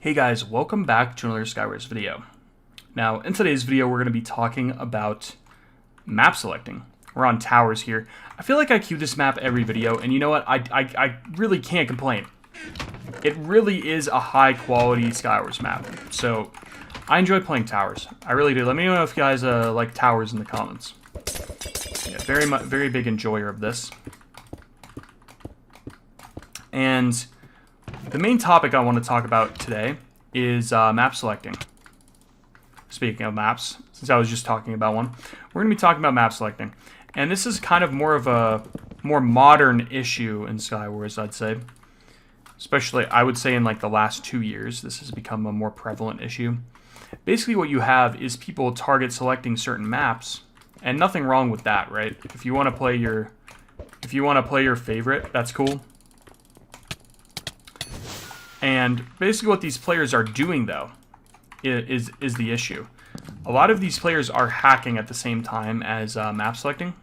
Hey guys, welcome back to another Skywars video. Now, in today's video, we're going to be talking about map selecting. We're on towers here. I feel like I queue this map every video, and you know what? I really can't complain. It really is a high-quality Skywars map, so I enjoy playing towers. I really do. Let me know if you guys like towers in the comments. Yeah, very big enjoyer of this. And the main topic I want to talk about today is map selecting. Speaking of maps, since I was just talking about one, we're going to be talking about map selecting. And this is kind of more of a more modern issue in Skywars, I'd say. Especially, I would say in like the last 2 years, this has become a more prevalent issue. Basically what you have is people target selecting certain maps, and nothing wrong with that, right? If you want to play your favorite, that's cool. And basically what these players are doing, though, is the issue. A lot of these players are hacking at the same time as map selecting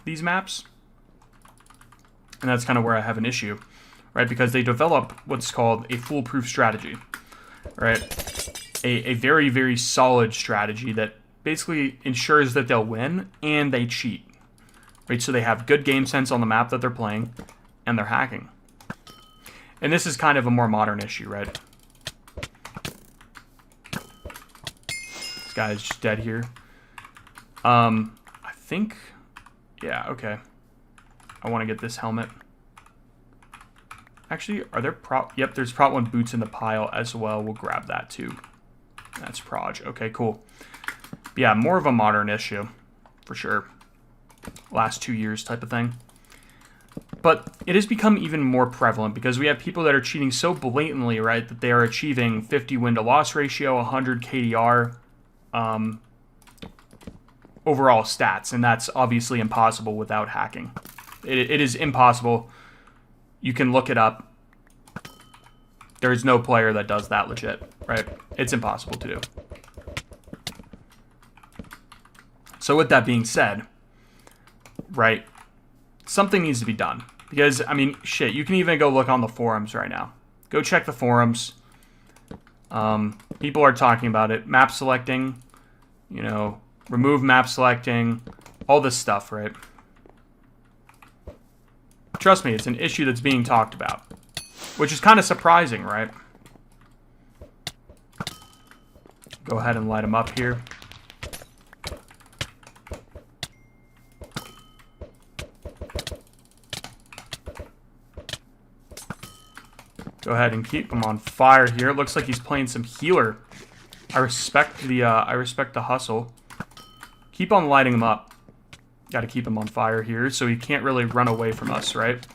these maps. And that's kind of where I have an issue, right? Because they develop what's called a foolproof strategy, right? A very, very solid strategy that basically ensures that they'll win, and they cheat, right? So they have good game sense on the map that they're playing, and they're hacking. And this is kind of a more modern issue, right? This guy is just dead here. I think... Yeah, okay. I want to get this helmet. Actually, are there prop... Yep, there's prop 1 boots in the pile as well. We'll grab that too. That's Proj. Okay, cool. Yeah, more of a modern issue, for sure. Last 2 years type of thing. But it has become even more prevalent because we have people that are cheating so blatantly, right, that they are achieving 50 win-to-loss ratio, 100 KDR overall stats, and that's obviously impossible without hacking. It is impossible. You can look it up. There is no player that does that legit, right? It's impossible to do. So with that being said, right, something needs to be done. Because, I mean, shit, you can even go look on the forums right now. Go check the forums. People are talking about it. Map selecting, you know, remove map selecting, all this stuff, right? Trust me, it's an issue that's being talked about. Which is kind of surprising, right? Go ahead and light them up here. Go ahead and keep him on fire here. It looks like he's playing some healer. I respect the hustle. Keep on lighting him up. Got to keep him on fire here so he can't really run away from us, right?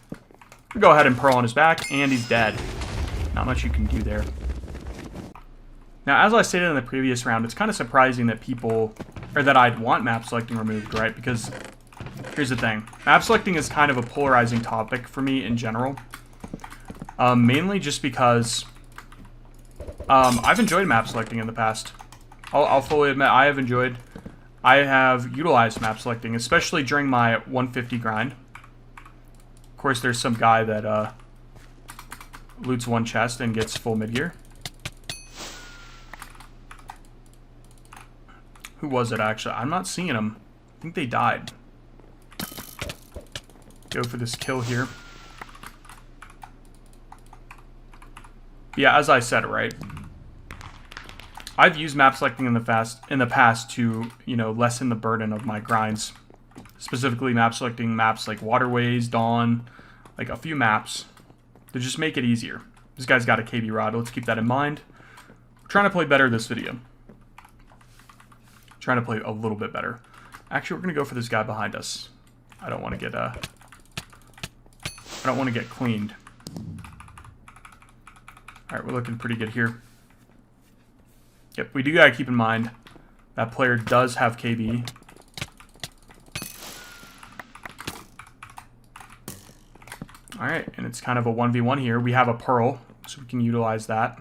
Go ahead and Pearl on his back, and he's dead. Not much you can do there. Now, as I stated in the previous round, it's kind of surprising that that I'd want map selecting removed, right? Because here's the thing. Map selecting is kind of a polarizing topic for me in general. Mainly just because I've enjoyed map selecting in the past. I'll fully admit I have utilized map selecting, especially during my 150 grind. Of course, there's some guy that loots one chest and gets full mid gear. Who was it, actually? I'm not seeing him. I think they died. Go for this kill here. Yeah, as I said, right? I've used map selecting in the past to, you know, lessen the burden of my grinds. Specifically map selecting maps like Waterways, Dawn, like a few maps to just make it easier. This guy's got a KB rod. Let's keep that in mind. We're trying to play better this video. Trying to play a little bit better. Actually, we're gonna go for this guy behind us. I don't want to get cleaned. Alright, we're looking pretty good here. Yep, we do gotta keep in mind that player does have KB. Alright, and it's kind of a 1v1 here. We have a Pearl, so we can utilize that.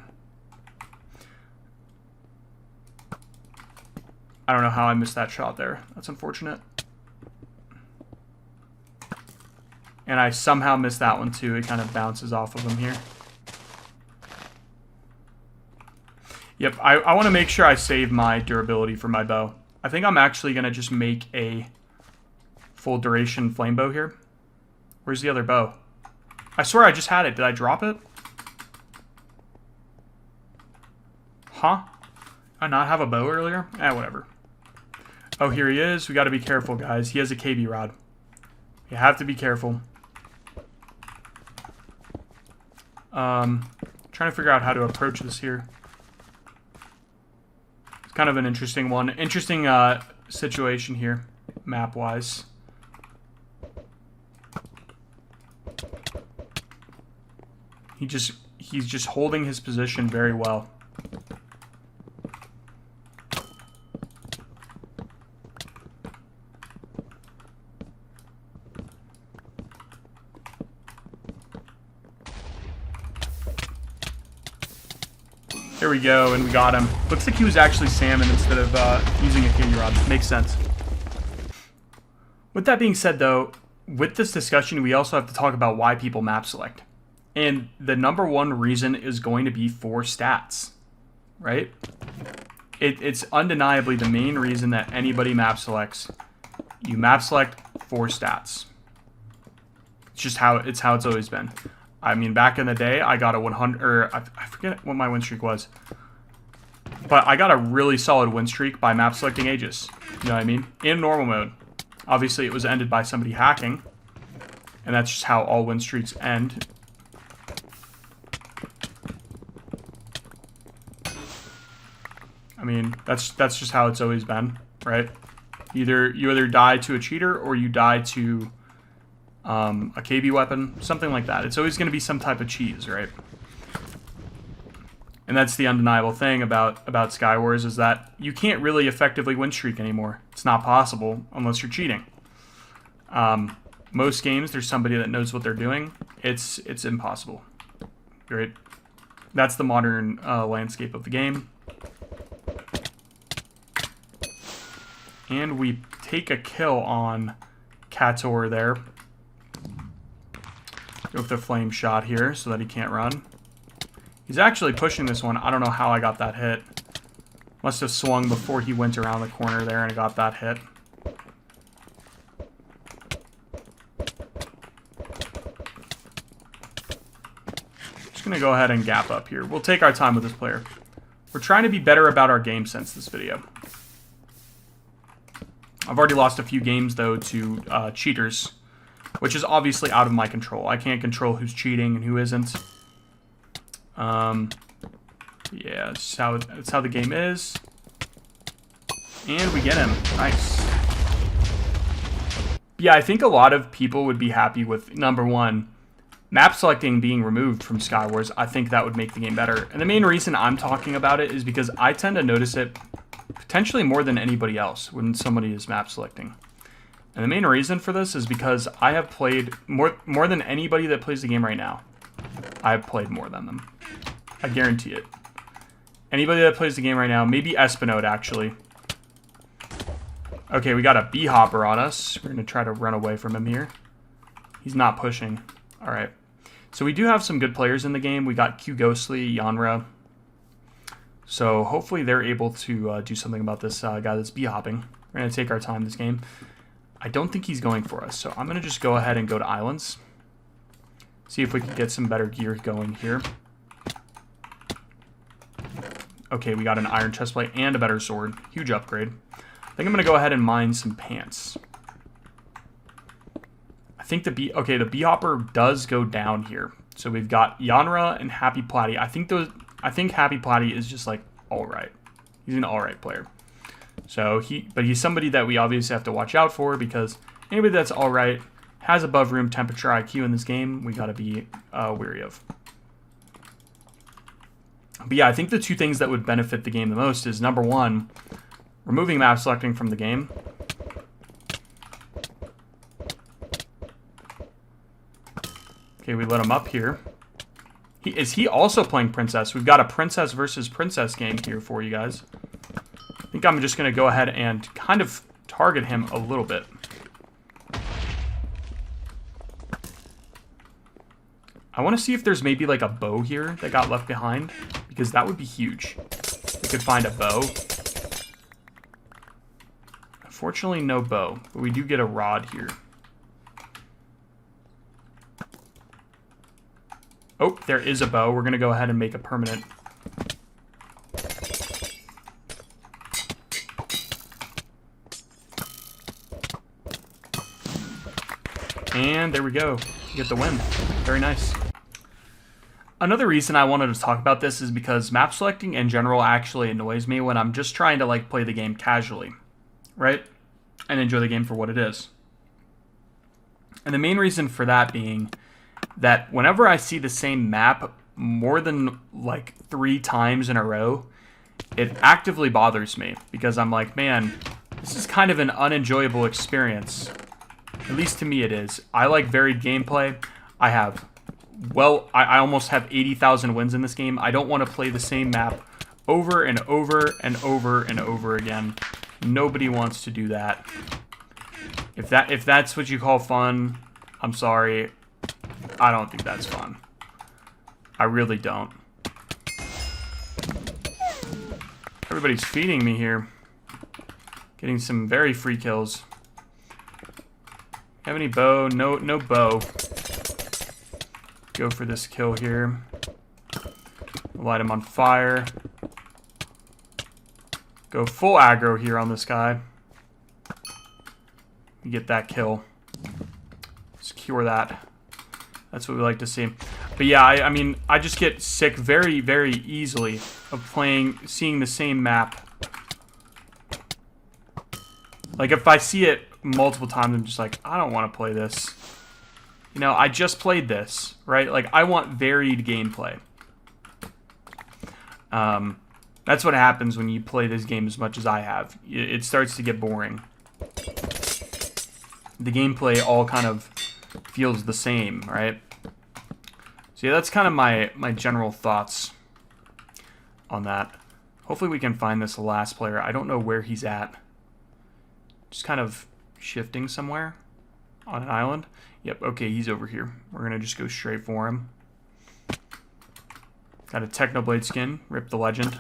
I don't know how I missed that shot there. That's unfortunate. And I somehow missed that one too. It kind of bounces off of him here. Yep, I want to make sure I save my durability for my bow. I think I'm actually going to just make a full duration flame bow here. Where's the other bow? I swear I just had it. Did I drop it? Huh? I not have a bow earlier? Whatever. Oh, here he is. We got to be careful, guys. He has a KB rod. You have to be careful. Trying to figure out how to approach this here. It's kind of an interesting one. Interesting situation here, map-wise. He's just holding his position very well. There we go, and we got him. Looks like he was actually salmon instead of using a KB rod. Makes sense. With that being said, though, with this discussion, we also have to talk about why people map select. And the number one reason is going to be for stats, right? It's undeniably the main reason that anybody map selects. You map select for stats. It's just how it's always been. I mean, back in the day, I got a 100, or I forget what my win streak was. But I got a really solid win streak by map selecting Aegis. You know what I mean? In normal mode. Obviously, it was ended by somebody hacking. And that's just how all win streaks end. I mean, that's just how it's always been, right? You either die to a cheater or you die to a KB weapon, something like that. It's always going to be some type of cheese, right? And that's the undeniable thing about Skywars, is that you can't really effectively win streak anymore. It's not possible unless you're cheating. Most games, there's somebody that knows what they're doing. It's impossible, right? That's the modern landscape of the game. And we take a kill on Kator there. Go with the flame shot here so that he can't run. He's actually pushing this one. I don't know how I got that hit. Must have swung before he went around the corner there and I got that hit. Just going to go ahead and gap up here. We'll take our time with this player. We're trying to be better about our game sense this video. I've already lost a few games, though, to cheaters, which is obviously out of my control. I can't control who's cheating and who isn't. Yeah, that's how the game is. And we get him. Nice. Yeah, I think a lot of people would be happy with, number one, map selecting being removed from Skywars. I think that would make the game better. And the main reason I'm talking about it is because I tend to notice it potentially more than anybody else when somebody is map selecting. And the main reason for this is because I have played more than anybody that plays the game right now. I have played more than them. I guarantee it. Anybody that plays the game right now, maybe Espinode actually. Okay, we got a B-hopper on us. We're going to try to run away from him here. He's not pushing. Alright. So we do have some good players in the game. We got Q Ghostly, Yanra. So hopefully they're able to do something about this guy that's B-hopping. We're going to take our time this game. I don't think he's going for us, so I'm going to just go ahead and go to Islands. See if we can get some better gear going here. Okay, we got an iron chestplate and a better sword. Huge upgrade. I think I'm going to go ahead and mine some pants. I think the B-hopper does go down here. So we've got Yanra and Happy Platy. I think Happy Platy is just like alright. He's an alright player. So but he's somebody that we obviously have to watch out for, because anybody that's alright, has above room temperature IQ in this game, we gotta be wary of. But yeah, I think the two things that would benefit the game the most is, number one, removing map selecting from the game. Okay, we let him up here. Is he also playing Princess? We've got a Princess versus Princess game here for you guys. I think I'm just going to go ahead and kind of target him a little bit. I want to see if there's maybe like a bow here that got left behind, because that would be huge. could find a bow. Unfortunately, no bow, but we do get a rod here. Oh, there is a bow. We're going to go ahead and make a permanent. And there we go. Get the win. Very nice. Another reason I wanted to talk about this is because map selecting in general actually annoys me when I'm just trying to like play the game casually, right? And enjoy the game for what it is. And the main reason for that being that whenever I see the same map more than like 3 times in a row, it actively bothers me because I'm like, man, this is kind of an unenjoyable experience. At least to me it is. I like varied gameplay. I almost have 80,000 wins in this game. I don't want to play the same map over and over and over and over again. Nobody wants to do that. If that's what you call fun, I'm sorry. I don't think that's fun. I really don't. Everybody's feeding me here. Getting some very free kills. Have any bow? No bow. Go for this kill here. Light him on fire. Go full aggro here on this guy. We get that kill. Secure that. That's what we like to see. But yeah, I mean, I just get sick very, very easily of seeing the same map. Like, if I see it multiple times, I'm just like, I don't want to play this. You know, I just played this, right? Like, I want varied gameplay. That's what happens when you play this game as much as I have. It starts to get boring. The gameplay all kind of feels the same, right? So yeah, that's kind of my general thoughts on that. Hopefully we can find this last player. I don't know where he's at. Just kind of shifting somewhere on an island. Yep, okay, he's over here. We're going to just go straight for him. Got a Technoblade skin. Rip the legend.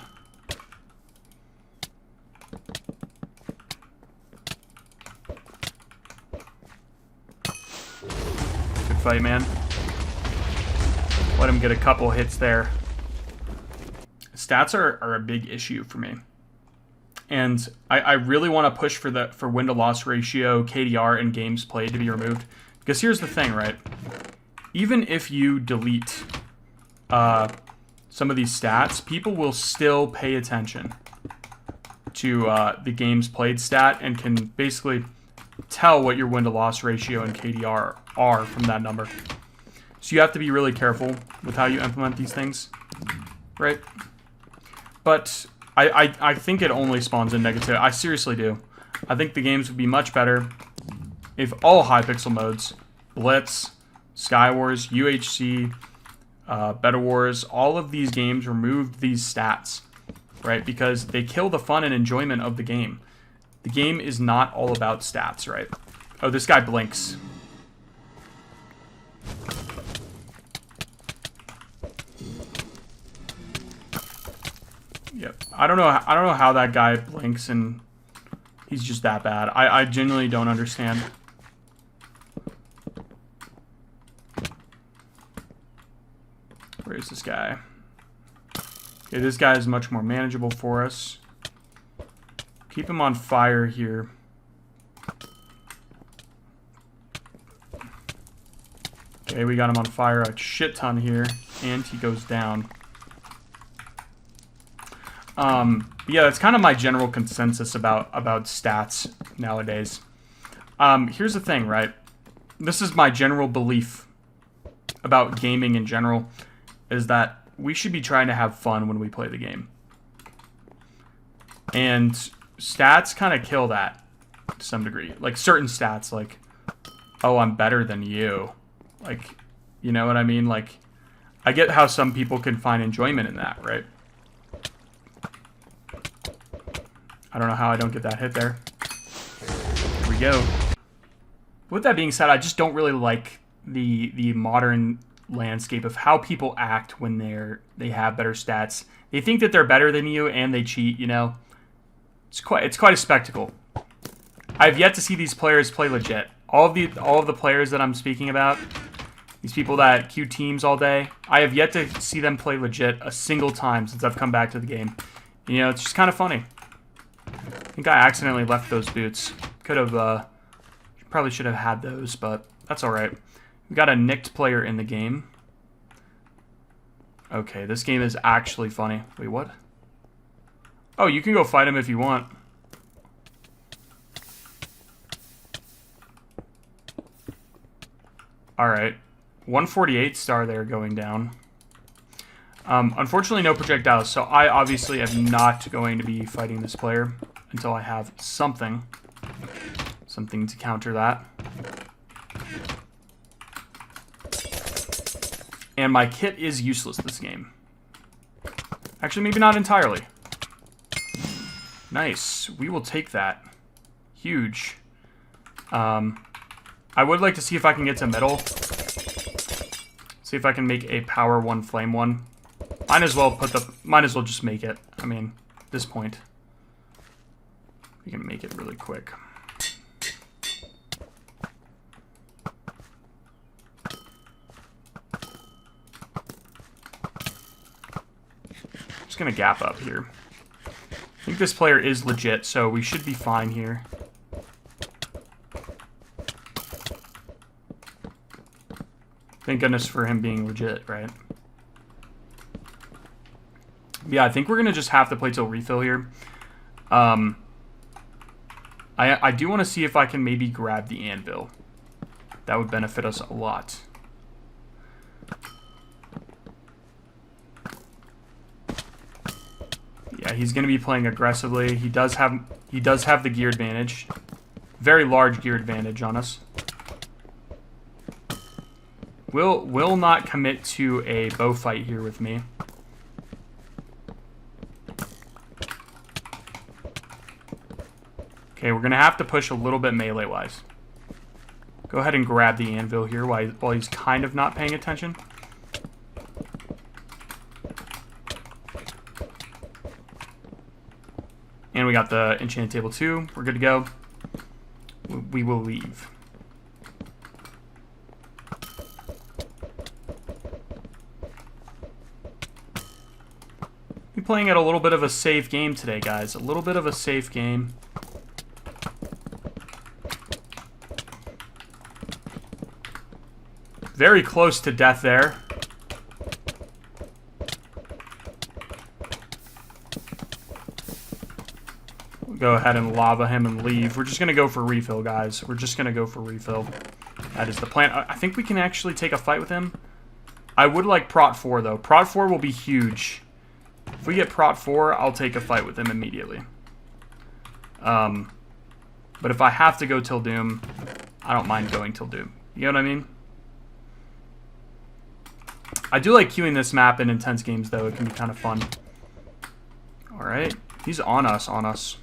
Good fight, man. Let him get a couple hits there. Stats are a big issue for me. And I really want to push for win-to-loss ratio, KDR, and games played to be removed. Because here's the thing, right? Even if you delete some of these stats, people will still pay attention to the games played stat and can basically tell what your win-to-loss ratio and KDR are from that number. So you have to be really careful with how you implement these things, right? But I think it only spawns in negative. I seriously do. I think the games would be much better if all Hypixel modes, Blitz, Skywars, UHC, Bed Wars, all of these games removed these stats, right? Because they kill the fun and enjoyment of the game. The game is not all about stats, right? Oh, this guy blinks. Yep. I don't know how that guy blinks and he's just that bad. I genuinely don't understand. Where is this guy? Okay, this guy is much more manageable for us. Keep him on fire here. Okay, we got him on fire a shit ton here, and he goes down. Yeah, that's kind of my general consensus about stats nowadays. Here's the thing, right? This is my general belief about gaming in general, is that we should be trying to have fun when we play the game. And stats kind of kill that to some degree. Like certain stats, like, oh, I'm better than you. Like, you know what I mean? Like, I get how some people can find enjoyment in that, right? I don't know how I don't get that hit there. Here we go. With that being said, I just don't really like the modern landscape of how people act when they have better stats. They think that they're better than you and they cheat, you know. It's quite a spectacle. I've yet to see these players play legit. All of the players that I'm speaking about, these people that queue teams all day, I have yet to see them play legit a single time since I've come back to the game. You know, it's just kind of funny. I think I accidentally left those boots. Could have, probably should have had those, but that's alright. We got a nicked player in the game. Okay, this game is actually funny. Wait, what? Oh, you can go fight him if you want. Alright. 148 star there going down. Unfortunately, no projectiles, so I obviously am not going to be fighting this player until I have something to counter that. And my kit is useless this game. Actually, maybe not entirely. Nice. We will take that. Huge. I would like to see if I can get to middle. See if I can make a power 1 flame 1. Might as well just make it. I mean, at this point. We can make it really quick. Just gonna gap up here. I think this player is legit, so we should be fine here. Thank goodness for him being legit, right? Yeah, I think we're going to just have to play till refill here. I do want to see if I can maybe grab the anvil. That would benefit us a lot. Yeah, he's going to be playing aggressively. He does have the gear advantage. Very large gear advantage on us. Will not commit to a bow fight here with me. Okay, we're going to have to push a little bit melee-wise. Go ahead and grab the anvil here while he's kind of not paying attention. And we got the enchanted table too. We're good to go. We will leave. We're playing at a little bit of a safe game today, guys. A little bit of a safe game. Very close to death there. We'll go ahead and lava him and leave. We're just going to go for refill, guys. We're just going to go for refill. That is the plan. I think we can actually take a fight with him. I would like Prot 4, though. Prot 4 will be huge. If we get Prot 4, I'll take a fight with him immediately. But if I have to go till Doom, I don't mind going till Doom. You know what I mean? I do like queuing this map in intense games, though. It can be kind of fun. Alright. He's on us.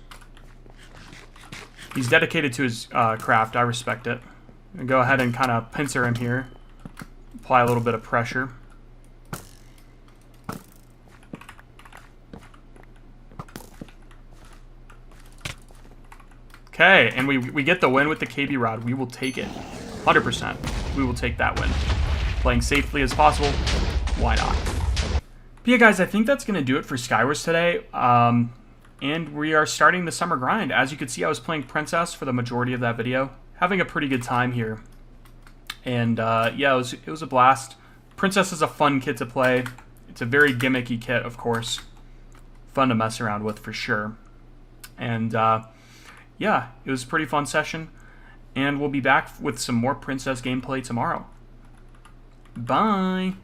He's dedicated to his craft. I respect it. I'm gonna go ahead and kind of pincer him here. Apply a little bit of pressure. Okay, and we get the win with the KB Rod. We will take it. 100%. We will take that win. Playing safely as possible. Why not? But yeah, guys, I think that's going to do it for Skywars today. And we are starting the summer grind. As you can see, I was playing Princess for the majority of that video. Having a pretty good time here. And yeah, it was a blast. Princess is a fun kit to play. It's a very gimmicky kit, of course. Fun to mess around with for sure. And yeah, it was a pretty fun session. And we'll be back with some more Princess gameplay tomorrow. Bye!